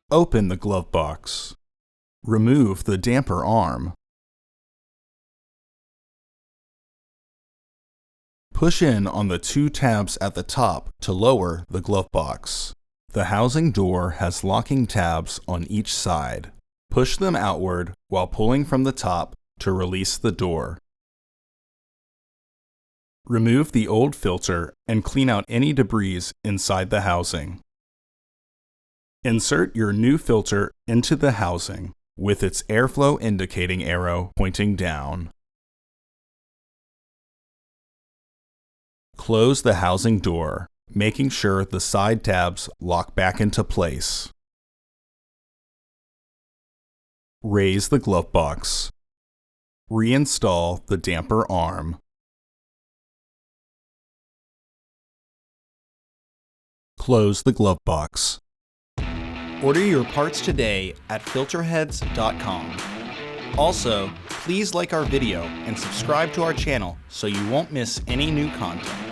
Open the glove box. Remove the damper arm. Push in on the two tabs at the top to lower the glove box. The housing door has locking tabs on each side. Push them outward while pulling from the top to release the door. Remove the old filter and clean out any debris inside the housing. Insert your new filter into the housing with its airflow indicating arrow pointing down. Close the housing door, making sure the side tabs lock back into place. Raise the glove box. Reinstall the damper arm. Close the glove box. Order your parts today at filterheads.com. Also, please like our video and subscribe to our channel so you won't miss any new content.